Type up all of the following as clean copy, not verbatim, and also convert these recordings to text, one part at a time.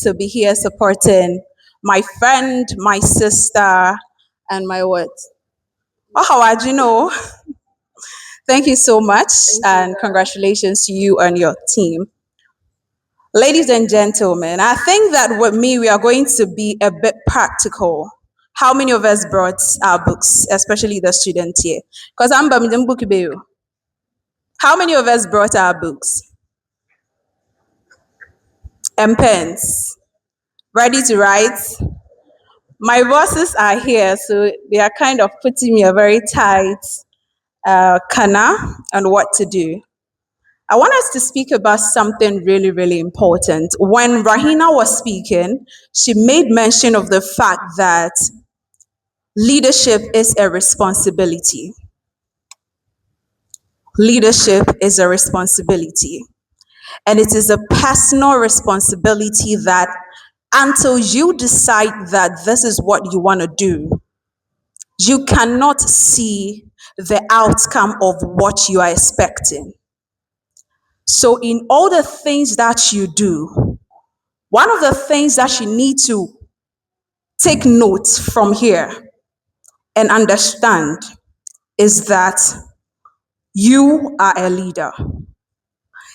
to be here supporting my friend, my sister, and my what? Oh, how do you know? Thank you so much, and congratulations to you and your team. Ladies and gentlemen, I think that with me, we are going to be a bit practical. How many of us brought our books, especially the students here? Because I'm Bamidin book bill. How many of us brought our books and pens? Ready to write? My bosses are here, so they are kind of putting me a very tight canna on what to do. I want us to speak about something really, really important. When Rahina was speaking, she made mention of the fact that leadership is a responsibility. Leadership is a responsibility. And it is a personal responsibility that until you decide that this is what you want to do, you cannot see the outcome of what you are expecting. So, in all the things that you do, one of the things that you need to take note from here and understand is that you are a leader.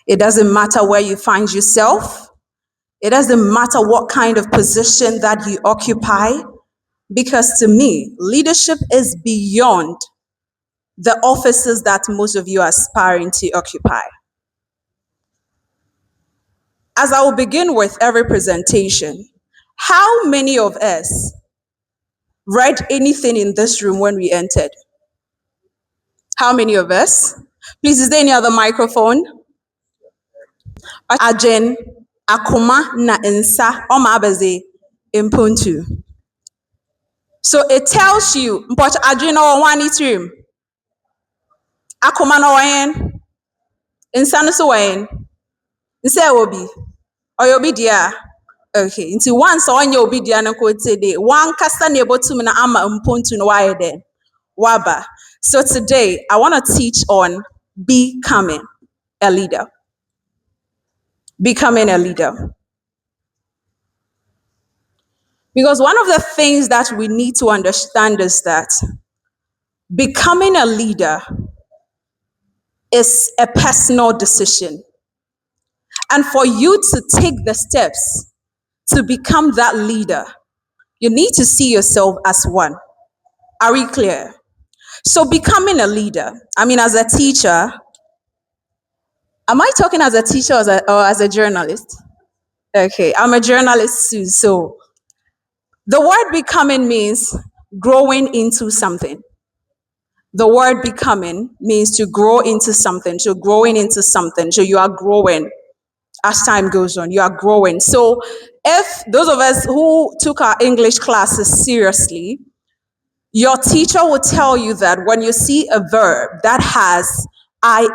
It doesn't matter where you find yourself, it doesn't matter what kind of position that you occupy, because to me, leadership is beyond the offices that most of you are aspiring to occupy. As I will begin with every presentation, how many of us read anything in this room when we entered? How many of us? Please, is there any other microphone? Ajen, akoma na insa omabaze impuntu. So it tells you, but ajen no one itrim. Akoma no wen. Insa no so wen. Insa obi. Oyobi dia. Okay, into once on your obedient and quote today, one casta nebo to na ama umpuntu no why then. Waba. So today I want to teach on becoming a leader. Becoming a leader. Because one of the things that we need to understand is that becoming a leader is a personal decision. And for you to take the steps to become that leader, you need to see yourself as one. Are we clear? So becoming a leader, I mean, as a teacher, am I talking as a teacher or as a journalist? Okay, I'm a journalist too. So the word becoming means growing into something. The word becoming means to grow into something. So growing into something. So you are growing as time goes on. You are growing. So if those of us who took our English classes seriously, your teacher will tell you that when you see a verb that has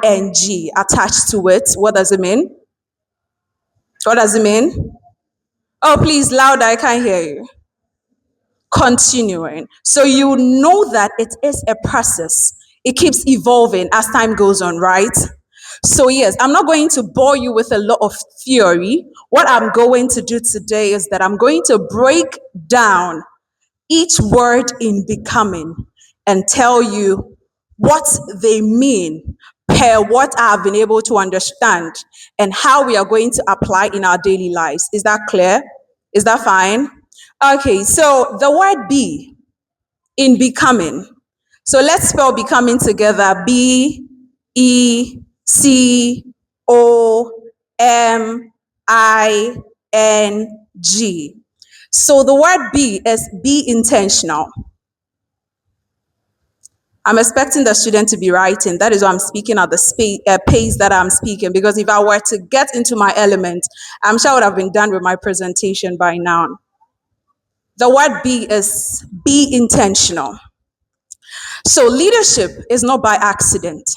ing attached to it, what does it mean? What does it mean? Oh, please, louder, I can't hear you. Continuing. So you know that it is a process. It keeps evolving as time goes on, right? So yes, I'm not going to bore you with a lot of theory. What I'm going to do today is that I'm going to break down each word in becoming and tell you what they mean per what I've been able to understand and how we are going to apply in our daily lives. Is that clear? Is that fine? Okay, so the word be in becoming. So let's spell becoming together. B, E, C, O, M, I, N, G. So the word be is be intentional. I'm expecting the student to be writing. That is why I'm speaking at the pace that I'm speaking, because if I were to get into my element, I'm sure I would have been done with my presentation by now. The word be is be intentional. So leadership is not by accident.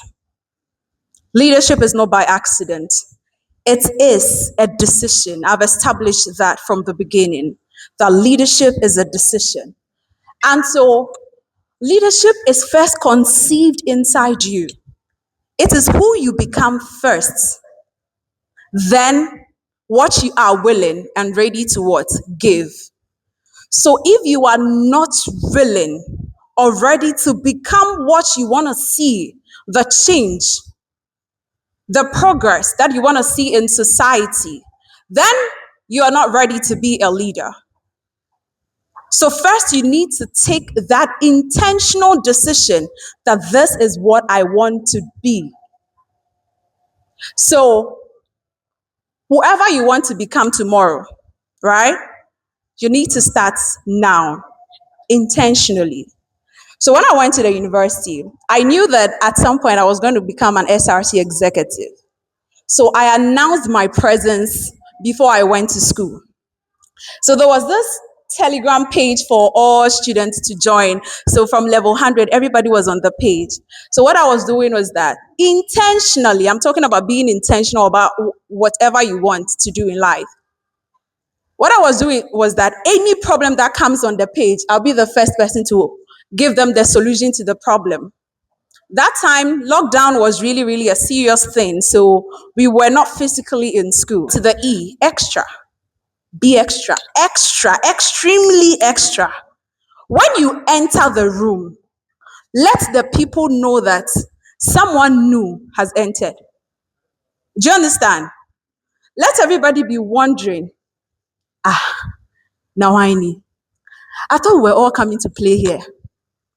Leadership is not by accident. It is a decision. I've established that from the beginning, that leadership is a decision. And so leadership is first conceived inside you. It is who you become first. Then what you are willing and ready to what? Give. So if you are not willing or ready to become what you want to see, the change, the progress that you want to see in society, then you are not ready to be a leader. So first you need to take that intentional decision that this is what I want to be. So whoever you want to become tomorrow, right? You need to start now, intentionally. So when I went to the university, I knew that at some point I was going to become an SRC executive. So I announced my presence before I went to school. So there was this Telegram page for all students to join. So from level 100, everybody was on the page. So what I was doing was that intentionally, I'm talking about being intentional about whatever you want to do in life. What I was doing was that any problem that comes on the page, I'll be the first person to give them the solution to the problem. That time, lockdown was really, really a serious thing. So we were not physically in school. To the E, extra. Be extra, extra, extremely extra. When you enter the room, let the people know that someone new has entered. Do you understand? Let everybody be wondering, now I need. I thought we were all coming to play here.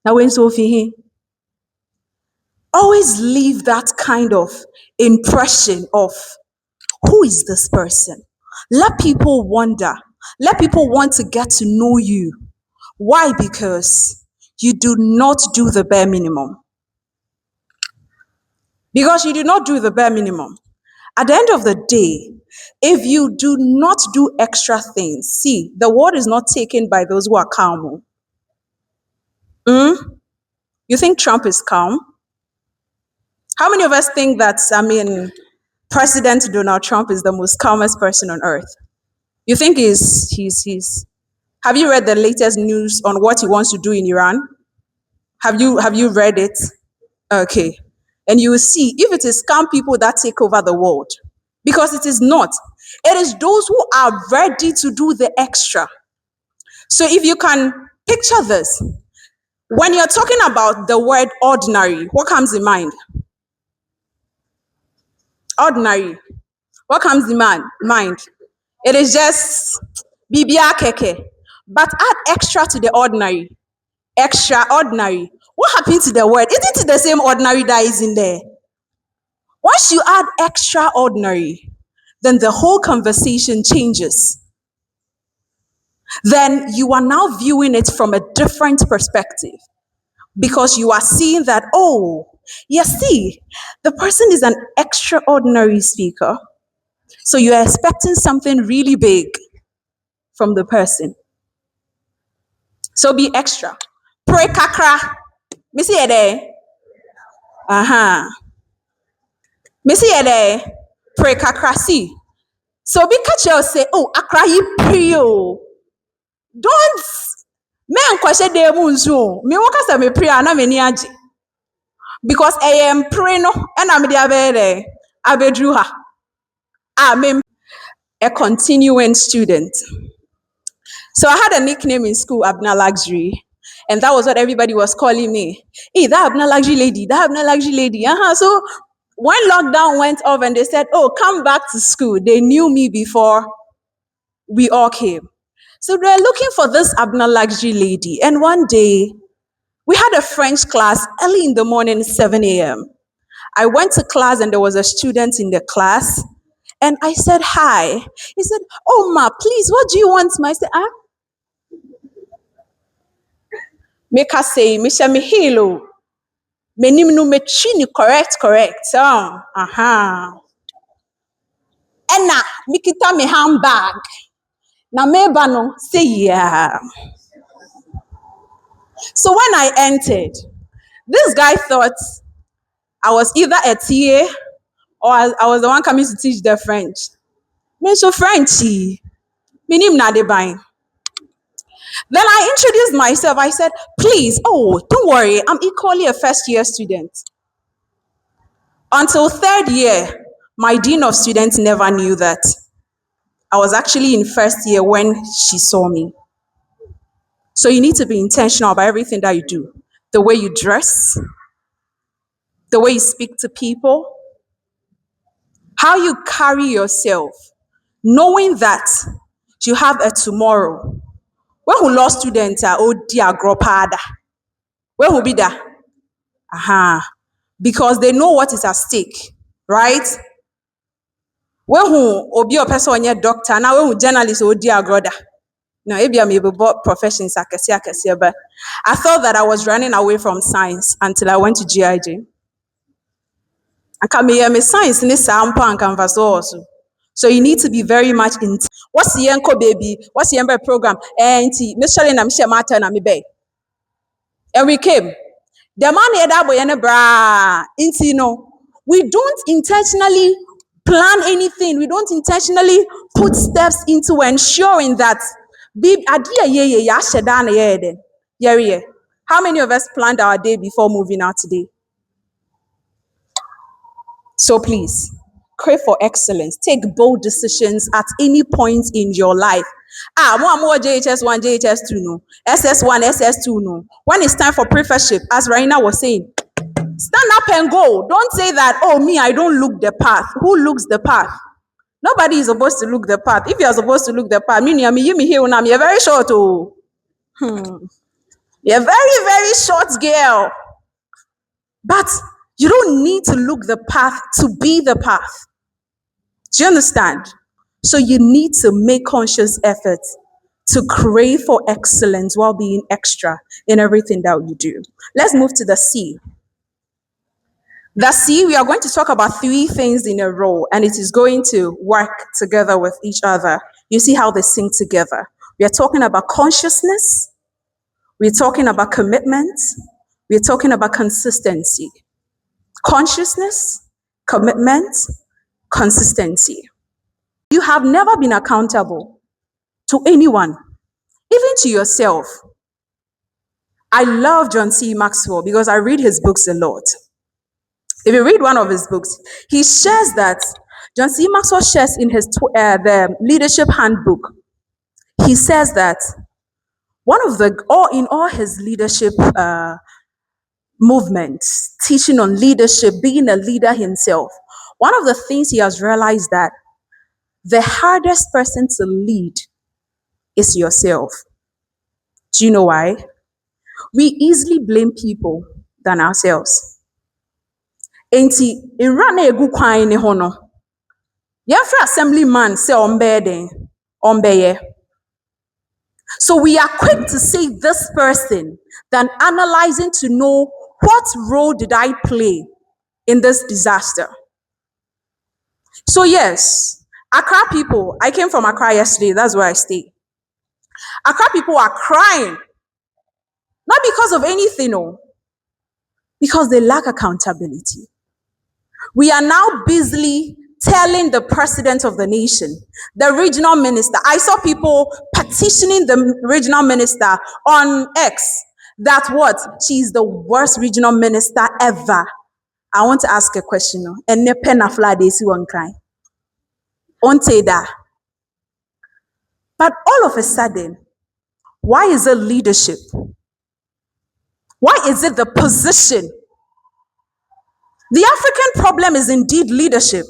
Now when Sophie, always leave that kind of impression of who is this person? Let people wonder. Let people want to get to know you. Why? Because you do not do the bare minimum. Because you do not do the bare minimum. At the end of the day, if you do not do extra things, see, the world is not taken by those who are calm. You think Trump is calm? How many of us think that, President Donald Trump is the most calmest person on earth? You think he's have you read the latest news on what he wants to do in Iran? Have you read it? Okay. And you will see if it is calm people that take over the world. Because it is not. It is those who are ready to do the extra. So if you can picture this, when you're talking about the word ordinary, what comes in mind? Ordinary. What comes in mind? It is just bibia keke. But add extra to the ordinary. Extraordinary. What happened to the word? Isn't it the same ordinary that is in there? Once you add extraordinary, then the whole conversation changes. Then you are now viewing it from a different perspective because you are seeing that, oh, you see, the person is an extraordinary speaker. So you are expecting something really big from the person. So be extra. Pray kakra. Missy ede. Missy ede. Pray kakra. See. So be catch you say, oh, akra yi pray. Don't men kwashe de munzu. Me waka say me pray ana me ni age. Because I am praying no and I'm the abedru ha. I'm a continuing student. So I had a nickname in school, Abena Luxury. And that was what everybody was calling me. Hey, that Abena Luxury lady, that Abena Luxury lady. So when lockdown went off and they said, oh, come back to school, they knew me before we all came. So they're looking for this Abena Luxury lady. And one day, we had a French class early in the morning, 7 a.m. I went to class and there was a student in the class. And I said, hi. He said, oh, ma, please, what do you want? I said, make her say, Misha me hilo. Me nim no me chini correct. So, And na, me kita me handbag. Na me bano, say yeah. So when I entered, this guy thought I was either a TA or I was the one coming to teach the French. Me so Frenchy. Me nim na de buying. Then I introduced myself. I said, please, oh, don't worry. I'm equally a first year student. Until third year, my dean of students never knew that. I was actually in first year when she saw me. So you need to be intentional about everything that you do. The way you dress, the way you speak to people, how you carry yourself, knowing that you have a tomorrow. When who law students are oh dear gropada. When who be that? Aha. Because they know what is at stake, right? When who obi or person on doctor, now when who journalist oh dear groda. No, maybe I'm able to professions akasi, but I thought that I was running away from science until I went to GIJ. I can be science in this sample and canvas also. So you need to be very much in. What's the yanko baby? What's the ember program? And Michelle and I'm sure Martin and me bay. And we came. The man that boy and bra. Inti no. We don't intentionally plan anything. We don't intentionally put steps into ensuring that how many of us planned our day before moving out today? So please, crave for excellence. Take bold decisions at any point in your life. More JHS1, JHS2, no. SS1, SS2, no. When it's time for prefectship, as Raina was saying, stand up and go. Don't say that, oh, me, I don't look the path. Who looks the path? Nobody is supposed to look the path. If you're supposed to look the path, you're very short, oh. You're very, very short girl. But you don't need to look the path to be the path. Do you understand? So you need to make conscious efforts to crave for excellence while being extra in everything that you do. Let's move to the C. The C, we are going to talk about three things in a row, and it is going to work together with each other. You see how they sing together. We are talking about consciousness. We're talking about commitment. We're talking about consistency. Consciousness, commitment, consistency. You have never been accountable to anyone, even to yourself. I love John C. Maxwell because I read his books a lot. If you read one of his books, he shares that John C. Maxwell shares in his the leadership handbook. He says that in all his leadership movements, teaching on leadership, being a leader himself, one of the things he has realized that the hardest person to lead is yourself. Do you know why? We easily blame people than ourselves. Enti in egu kwan ne ho no. Yɛmfrɛ assemblyman sɛ ɔmbɛyɛ. So we are quick to say this person than analyzing to know what role did I play in this disaster. So yes, Accra people, I came from Accra yesterday, that's where I stay. Accra people are crying. Not because of anything, no. Because they lack accountability. We are now busily telling the president of the nation, the regional minister. I saw people petitioning the regional minister on X that what? She's the worst regional minister ever. I want to ask a question. And ne penna fly they see one cry. On say that. But all of a sudden, why is it leadership? Why is it the position? The African problem is indeed leadership.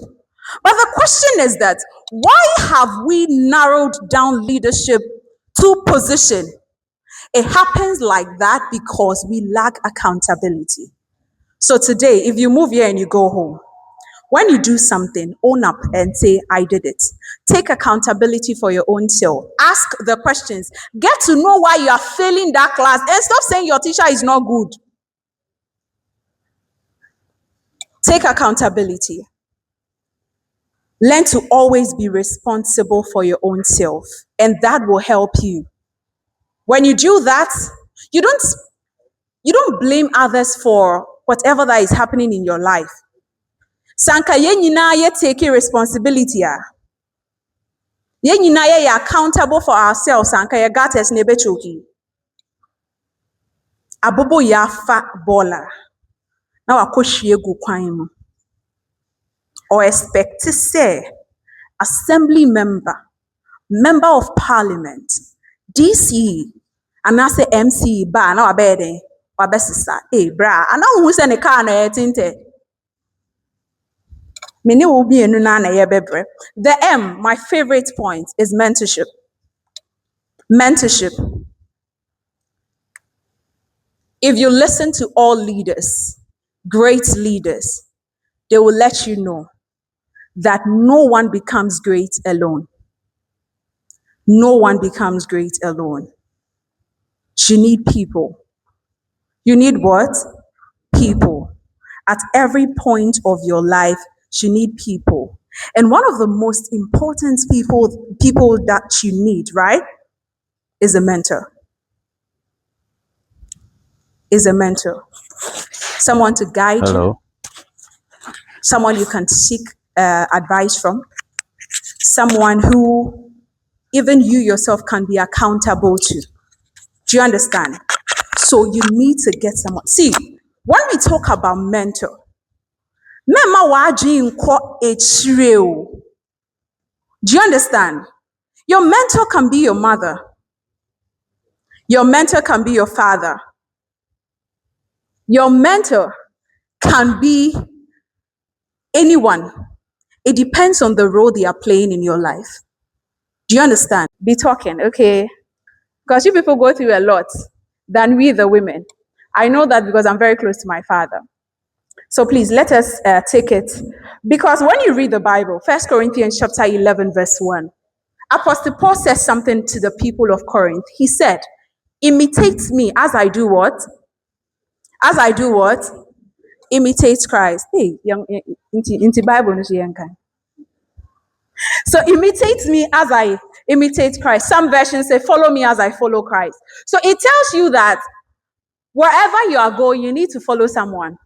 But the question is that, why have we narrowed down leadership to position? It happens like that because we lack accountability. So today, if you move here and you go home, when you do something, own up and say, I did it. Take accountability for your own self. Ask the questions. Get to know why you are failing that class and stop saying your teacher is not good. Take accountability. Learn to always be responsible for your own self, and that will help you. When you do that, you don't blame others for whatever that is happening in your life. Sanka yen nyina ye take responsibility a. Yen nyina ye accountable for ourselves. Sanka ye gates ne bechoki. Abobo ya fa baller. Now akohwie gu kwan mu. Or expect to say assembly member member of parliament, DC, and I say MC, ba na wabede, wabesisa, bra, and now who send a car na tinte. Many will be in bebre. The M, my favorite point, is mentorship. Mentorship. If you listen to all leaders, great leaders, they will let you know that no one becomes great alone. No one becomes great alone. You need people. You need what? People. At every point of your life, you need people. And one of the most important people that you need, right, is a mentor. Is a mentor. Someone to guide you, someone you can seek advice from, someone who even you yourself can be accountable to. Do you understand? So you need to get someone. See, when we talk about mentor, do you understand? Your mentor can be your mother. Your mentor can be your father. Your mentor can be anyone. It depends on the role they are playing in your life. Do you understand? Be talking, okay? Because you people go through a lot than we, the women. I know that because I'm very close to my father. So please let us take it. Because when you read the Bible, 1 Corinthians chapter 11, verse 1, Apostle Paul says something to the people of Corinth. He said, imitate me as I do what? As I do what? Imitate Christ. Hey, young into Bible. So imitate me as I imitate Christ. Some versions say, follow me as I follow Christ. So it tells you that wherever you are going, you need to follow someone.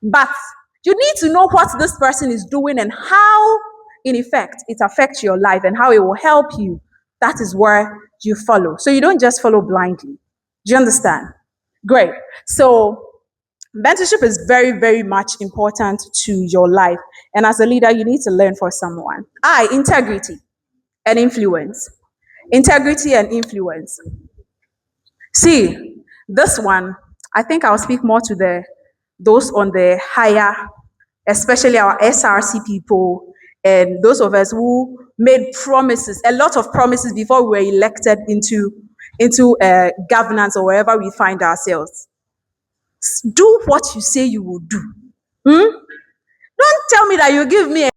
But you need to know what this person is doing and how, in effect, it affects your life and how it will help you. That is where you follow. So you don't just follow blindly. Do you understand? Great. So mentorship is very, very much important to your life. And as a leader, you need to learn for someone. Integrity and influence. Integrity and influence. See, this one, I think I'll speak more to those on the higher, especially our SRC people and those of us who made promises, a lot of promises before we were elected into governance or wherever we find ourselves. Do what you say you will do. Don't tell me that you give me